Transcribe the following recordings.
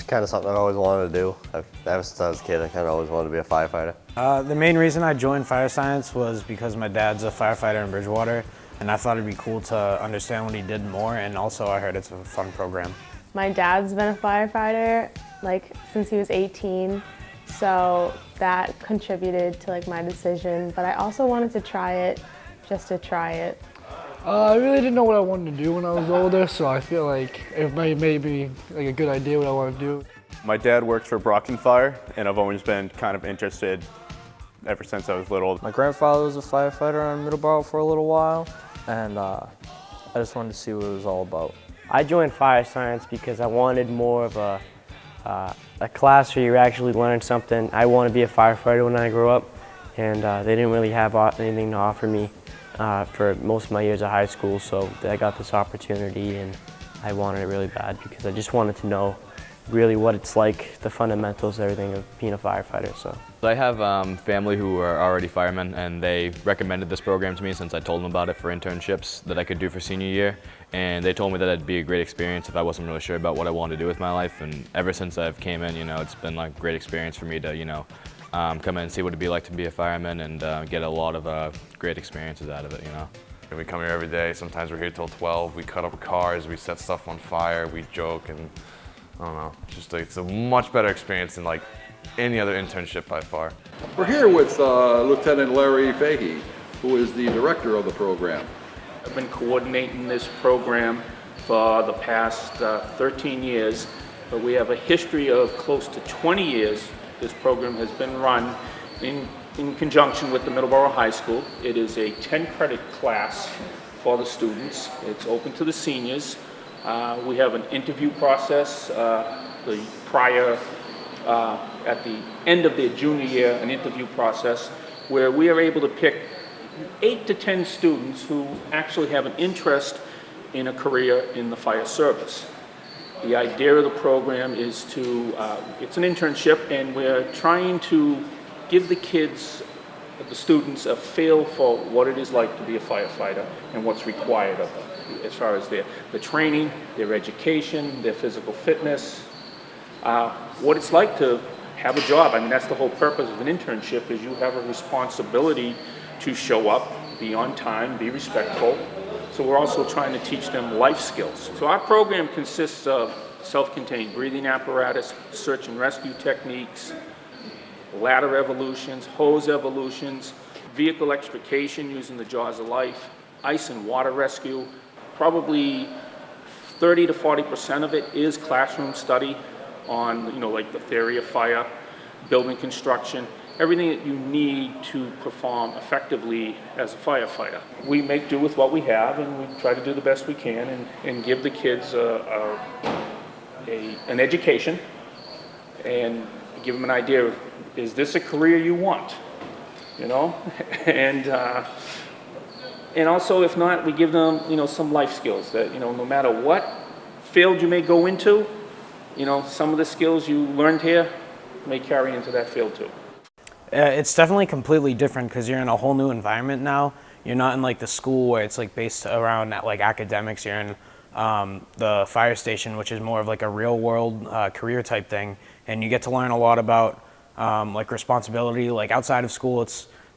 just kind of something I've always wanted to do. Ever since I was a kid, I kind of always wanted to be a firefighter. The main reason I joined fire science was because my dad's a firefighter in Bridgewater, and I thought it'd be cool to understand what he did more, and also I heard it's a fun program. My dad's been a firefighter since he was 18, so that contributed to my decision, but I also wanted to try it just to try it. I really didn't know what I wanted to do when I was older, so I feel like it may be a good idea what I want to do. My dad works for Brockton Fire, and I've always been kind of interested ever since I was little. My grandfather was a firefighter in Middleborough for a little while, and I just wanted to see what it was all about. I joined fire science because I wanted more of a class where you actually learn something. I want to be a firefighter when I grow up, and they didn't really have anything to offer me for most of my years of high school, so I got this opportunity and I wanted it really bad because I just wanted to know really what it's like, the fundamentals, everything of being a firefighter. So I have family who are already firemen, and they recommended this program to me since I told them about it for internships that I could do for senior year, and they told me that it'd be a great experience if I wasn't really sure about what I wanted to do with my life. And ever since I've came in, it's been a great experience for me to come in and see what it'd be like to be a fireman and get a lot of great experiences out of it. We come here every day. Sometimes we're here till 12. We cut up cars, we set stuff on fire, we joke, and I don't know. It's a much better experience than any other internship by far. We're here with Lieutenant Larry Fahey, who is the director of the program. I've been coordinating this program for the past 13 years, but we have a history of close to 20 years. This program has been run in conjunction with the Middleborough High School. It is a 10-credit class for the students. It's open to the seniors. We have an interview process at the end of their junior year, an interview process where we are able to pick 8 to 10 students who actually have an interest in a career in the fire service. The idea of the program is it's an internship, and we're trying to give the kids, the students, a feel for what it is like to be a firefighter and what's required of them as far as their training, their education, their physical fitness, what it's like to have a job. I mean, that's the whole purpose of an internship, is you have a responsibility to show up, be on time, be respectful. So we're also trying to teach them life skills. So our program consists of self-contained breathing apparatus, search and rescue techniques, ladder evolutions, hose evolutions, vehicle extrication using the jaws of life, ice and water rescue. Probably 30 to 40% of it is classroom study on, the theory of fire, building construction, everything that you need to perform effectively as a firefighter. We make do with what we have, and we try to do the best we can and give the kids an education and give them an idea, is this a career you want? And also, if not, we give them, some life skills that, no matter what field you may go into, some of the skills you learned here may carry into that field too. It's definitely completely different because you're in a whole new environment now. You're not in the school where it's based around academics. You're in the fire station, which is more of a real world career type thing, and you get to learn a lot about responsibility. Outside of school,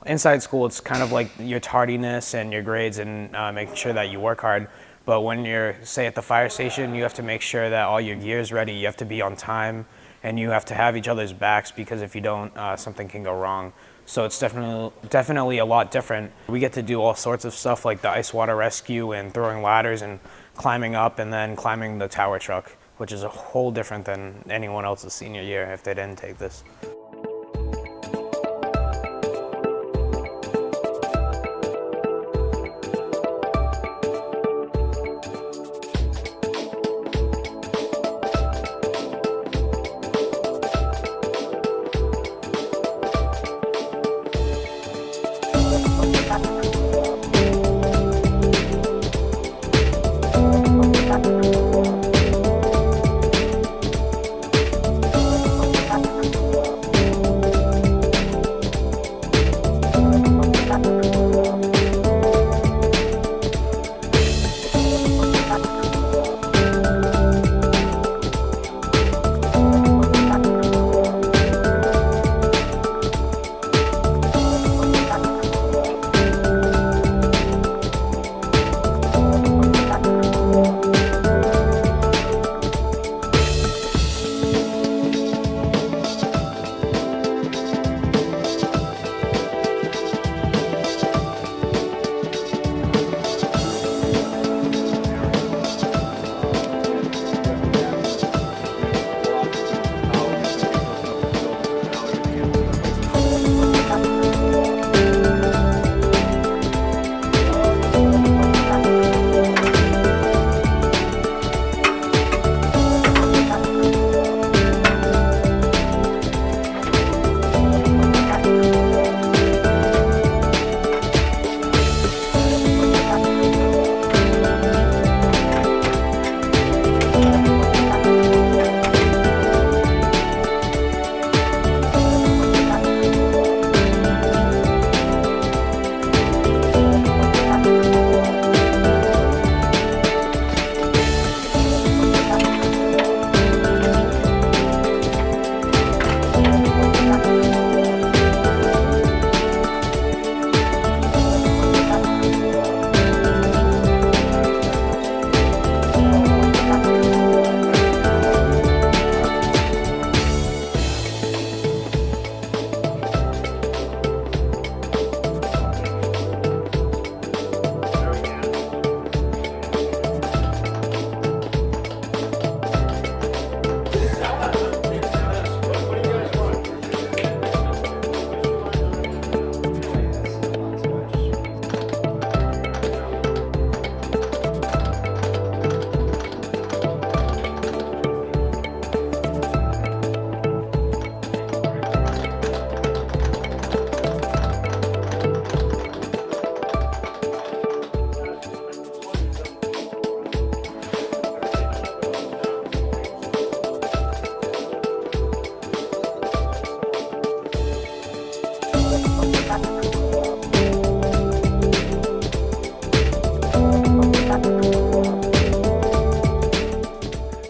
inside school, it's kind of your tardiness and your grades and making sure that you work hard. But when you're, say, at the fire station, you have to make sure that all your gear's ready. You have to be on time, and you have to have each other's backs, because if you don't, something can go wrong. So it's definitely a lot different. We get to do all sorts of stuff like the ice water rescue and throwing ladders and climbing up and then climbing the tower truck, which is a whole different than anyone else's senior year if they didn't take this.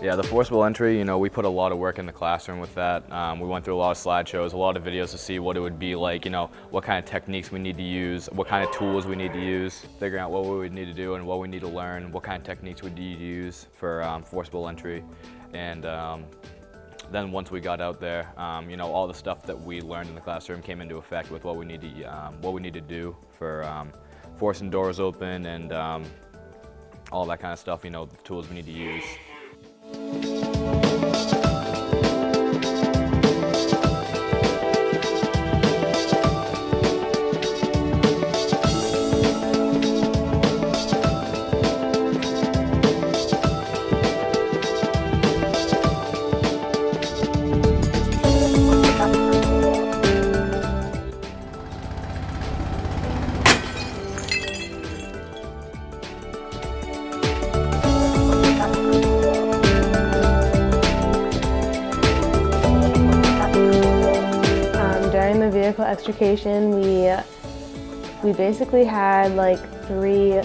Yeah, the forcible entry, we put a lot of work in the classroom with that. We went through a lot of slideshows, a lot of videos to see what it would be like, what kind of techniques we need to use, what kind of tools we need to use, figuring out what we would need to do and what we need to learn, what kind of techniques we need to use for forcible entry. And then once we got out there, all the stuff that we learned in the classroom came into effect with what we need to do for forcing doors open and all that kind of stuff, the tools we need to use. During the vehicle extrication, we basically had like 3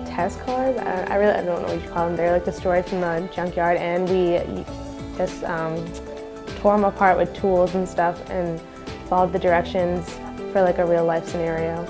test cars. I don't know what you call them. They're like destroyed from the junkyard, and we just tore them apart with tools and stuff and followed the directions for like a real life scenario.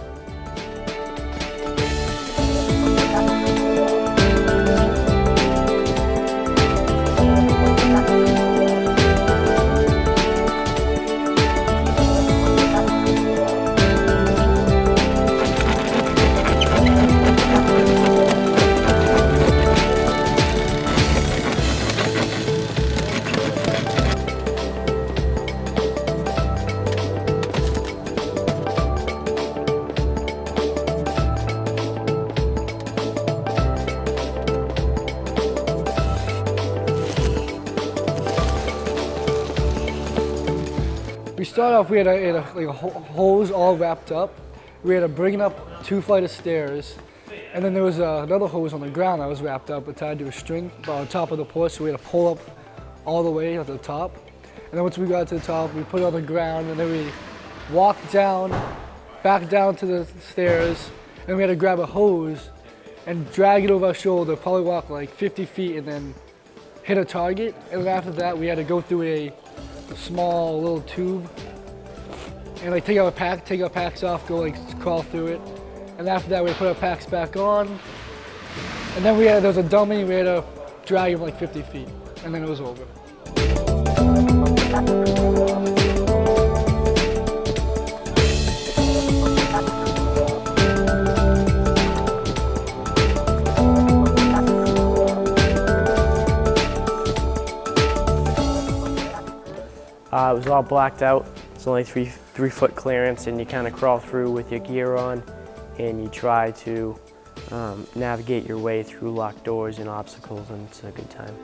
We started off, we had a hose all wrapped up. We had to bring it up 2 flights of stairs. And then there was another hose on the ground that was wrapped up but tied to a string on top of the porch, so we had to pull up all the way to the top. And then once we got to the top, we put it on the ground, and then we walked down, back down to the stairs, and we had to grab a hose and drag it over our shoulder, probably walk like 50 feet and then hit a target. And then after that, we had to go through a small little tube and like take our packs off, go like crawl through it. And after that, we put our packs back on. And then there was a dummy, we had to drag him like 50 feet, and then it was over. It was all blacked out. It's only 3 foot clearance, and you kind of crawl through with your gear on, and you try to navigate your way through locked doors and obstacles, and it's a good time.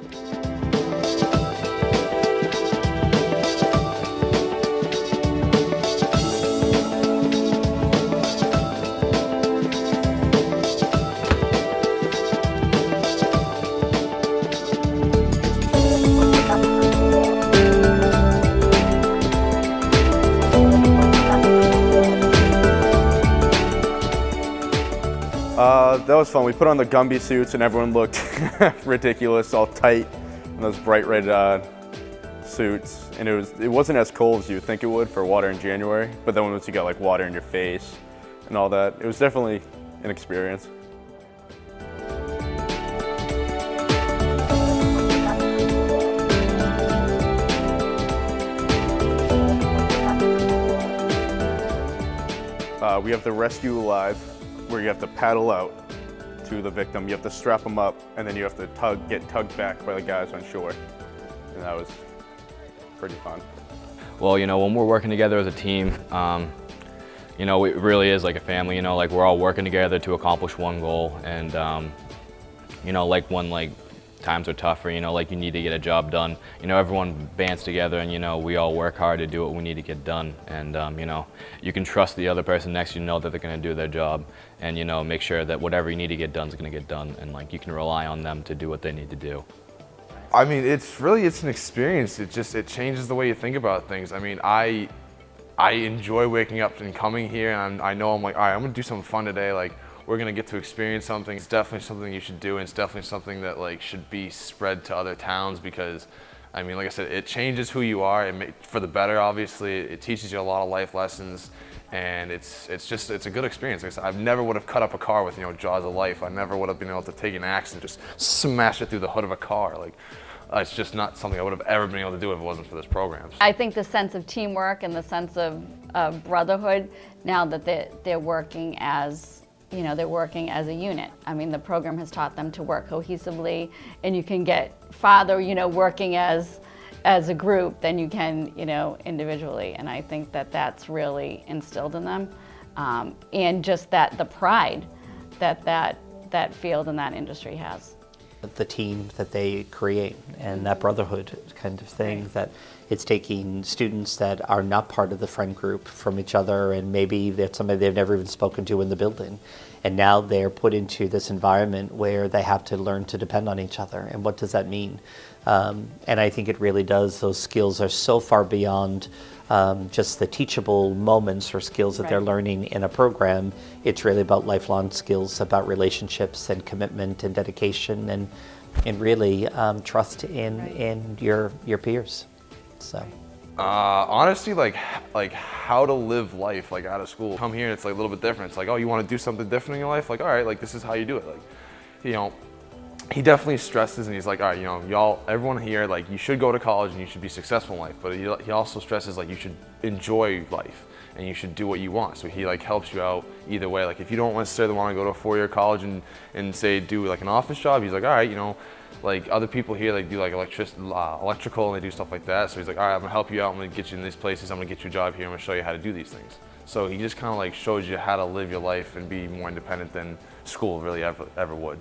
That was fun. We put on the Gumby suits and everyone looked ridiculous, all tight in those bright red suits. And it wasn't as cold as you would think it would for water in January, but then once you got like water in your face and all that, it was definitely an experience. We have the rescue alive, where you have to paddle out to the victim. You have to strap them up, and then you have to get tugged back by the guys on shore. And that was pretty fun. Well, when we're working together as a team, it really is like a family. Like we're all working together to accomplish one goal. And like when times are tougher, like you need to get a job done, everyone bands together, and we all work hard to do what we need to get done. And you can trust the other person next to you, know that they're going to do their job, and make sure that whatever you need to get done is going to get done, and you can rely on them to do what they need to do. I mean, it's an experience. It changes the way you think about things. I mean, I enjoy waking up and coming here, and I know I'm like, all right, I'm gonna do something fun today. Like, we're gonna get to experience something. It's definitely something you should do, and it's definitely something that like should be spread to other towns because, I mean, like I said, it changes who you are for the better. Obviously, it teaches you a lot of life lessons, and it's a good experience. Like I said, I never would have cut up a car with jaws of life. I never would have been able to take an axe and just smash it through the hood of a car. Like, it's just not something I would have ever been able to do if it wasn't for this program. I think the sense of teamwork and the sense of brotherhood, now that they're working as, they're working as a unit. I mean, the program has taught them to work cohesively, and you can get farther, working as a group than you can, individually. And I think that that's really instilled in them. And just the pride that field and that industry has. The team that they create and that brotherhood kind of thing, right. That it's taking students that are not part of the friend group from each other, and maybe that's somebody they've never even spoken to in the building, and now they're put into this environment where they have to learn to depend on each other. And what does that mean? And I think it really does. Those skills are so far beyond just the teachable moments or skills that right. They're learning in a program. It's really about lifelong skills, about relationships and commitment and dedication, and really trust in your peers. So. Honestly, like how to live life like out of school. Come here, it's like a little bit different. It's like, oh, you want to do something different in your life? Like, all right, like this is how you do it. Like, he definitely stresses, and he's like, all right, y'all, everyone here, like, you should go to college and you should be successful in life. But he also stresses, like, you should enjoy life and you should do what you want. So he, like, helps you out either way. Like, if you don't necessarily want to go to a 4-year college and say do, like, an office job, he's like, all right, like, other people here, they do, like, electrical, and they do stuff like that. So he's like, all right, I'm going to help you out. I'm going to get you in these places. I'm going to get you a job here. I'm going to show you how to do these things. So he just kind of, like, shows you how to live your life and be more independent than school really ever would.